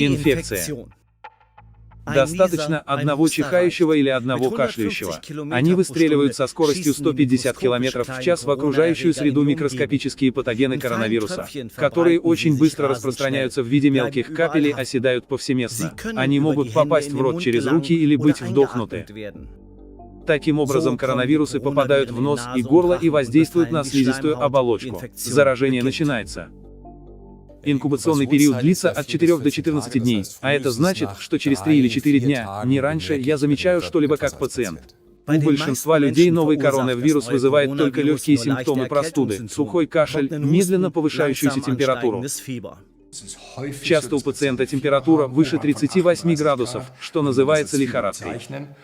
Инфекция. Достаточно одного чихающего или одного кашляющего. Они выстреливают со скоростью 150 км в час в окружающую среду микроскопические патогены коронавируса, которые очень быстро распространяются в виде мелких капель и оседают повсеместно. Они могут попасть в рот через руки или быть вдохнуты. Таким образом, коронавирусы попадают в нос и горло и воздействуют на слизистую оболочку. Заражение начинается. Инкубационный период длится от 4 до 14 дней, а это значит, что через 3 или 4 дня, не раньше, я замечаю что-либо как пациент. У большинства людей новый коронавирус вызывает только легкие симптомы простуды, сухой кашель, медленно повышающуюся температуру. Часто у пациента температура выше 38 градусов, что называется лихорадкой.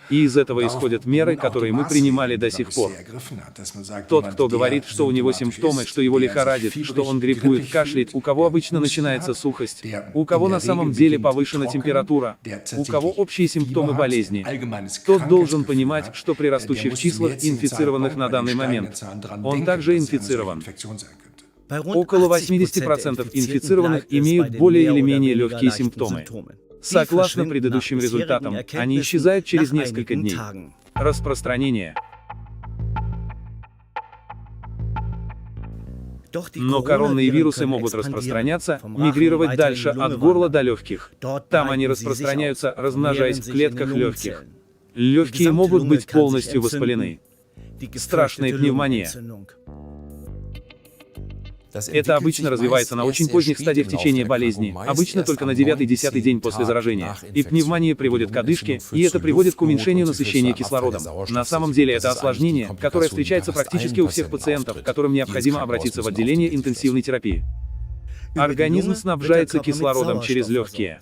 И из этого исходят меры, которые мы принимали до сих пор. Тот, кто говорит, что у него симптомы, что его лихорадит, что он гриппует, кашляет, у кого обычно начинается сухость, у кого на самом деле повышена температура, у кого общие симптомы болезни, тот должен понимать, что при растущих числах инфицированных на данный момент, он также инфицирован. Около 80% инфицированных имеют более или менее легкие симптомы. Согласно предыдущим результатам, они исчезают через несколько дней. Распространение. Но коронные вирусы могут распространяться, мигрировать дальше от горла до легких. Там они распространяются, размножаясь в клетках легких. Легкие могут быть полностью воспалены. Страшная пневмония. Это обычно развивается на очень поздних стадиях течения болезни, обычно только на 9-10 день после заражения. И пневмония приводит к одышке, и это приводит к уменьшению насыщения кислородом. На самом деле это осложнение, которое встречается практически у всех пациентов, которым необходимо обратиться в отделение интенсивной терапии. Организм снабжается кислородом через легкие.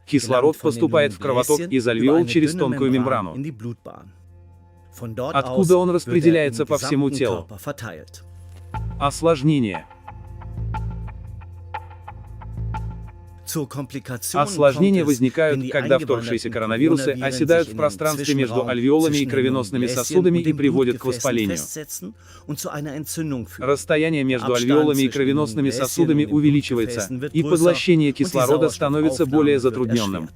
Кислород поступает в кровоток из альвеол через тонкую мембрану, откуда он распределяется по всему телу. Осложнения. Осложнения возникают, когда вторгшиеся коронавирусы оседают в пространстве между альвеолами и кровеносными сосудами и приводят к воспалению. Расстояние между альвеолами и кровеносными сосудами увеличивается, и поглощение кислорода становится более затрудненным.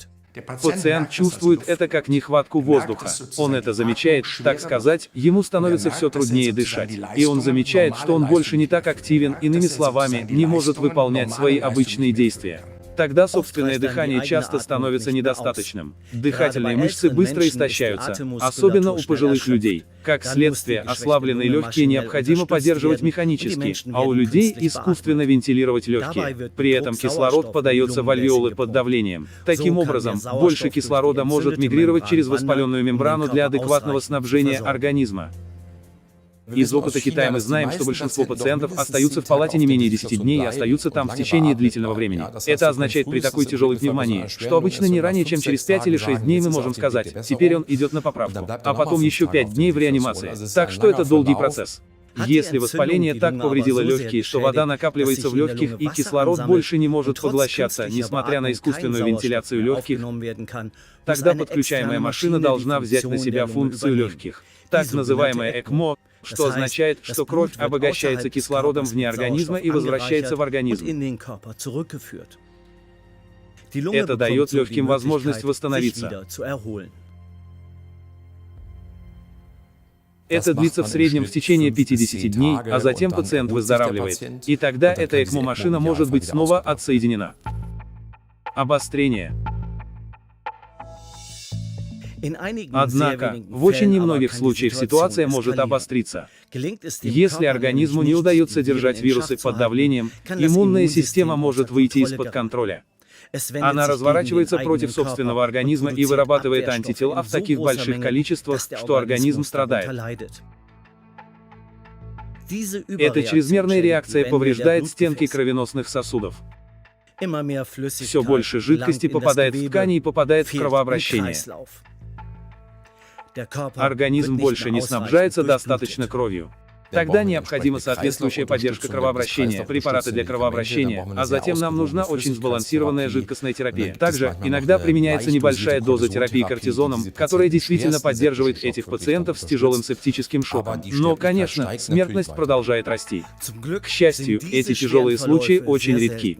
Пациент чувствует это как нехватку воздуха. Он это замечает, так сказать, ему становится все труднее дышать. И он замечает, что он больше не так активен, иными словами, не может выполнять свои обычные действия. Тогда собственное дыхание часто становится недостаточным. Дыхательные мышцы быстро истощаются, особенно у пожилых людей. Как следствие, ослабленные легкие необходимо поддерживать механически, а у людей искусственно вентилировать легкие. При этом кислород подается в альвеолы под давлением. Таким образом, больше кислорода может мигрировать через воспаленную мембрану для адекватного снабжения организма. Из опыта Китая мы знаем, что большинство пациентов остаются в палате не менее 10 дней и остаются там в течение длительного времени. Это означает при такой тяжелой пневмонии, что обычно не ранее, чем через 5 или 6 дней мы можем сказать, теперь он идет на поправку, а потом еще 5 дней в реанимации. Так что это долгий процесс. Если воспаление так повредило легкие, что вода накапливается в легких и кислород больше не может поглощаться, несмотря на искусственную вентиляцию легких, тогда подключаемая машина должна взять на себя функцию легких. Так называемая ЭКМО, что означает, что кровь обогащается кислородом вне организма и возвращается в организм. Это дает легким возможность восстановиться. Это длится в среднем в течение 50 дней, а затем пациент выздоравливает. И тогда эта ЭКМО-машина может быть снова отсоединена. Обострение. Однако, в очень немногих случаях ситуация может обостриться. Если организму не удается держать вирусы под давлением, иммунная система может выйти из-под контроля. Она разворачивается против собственного организма и вырабатывает антитела в таких больших количествах, что организм страдает. Эта чрезмерная реакция повреждает стенки кровеносных сосудов. Все больше жидкости попадает в ткани и попадает в кровообращение. Организм больше не снабжается достаточно кровью. Тогда необходима соответствующая поддержка кровообращения, препараты для кровообращения, а затем нам нужна очень сбалансированная жидкостная терапия. Также, иногда применяется небольшая доза терапии кортизоном, которая действительно поддерживает этих пациентов с тяжелым септическим шоком. Но, конечно, смертность продолжает расти. К счастью, эти тяжелые случаи очень редки.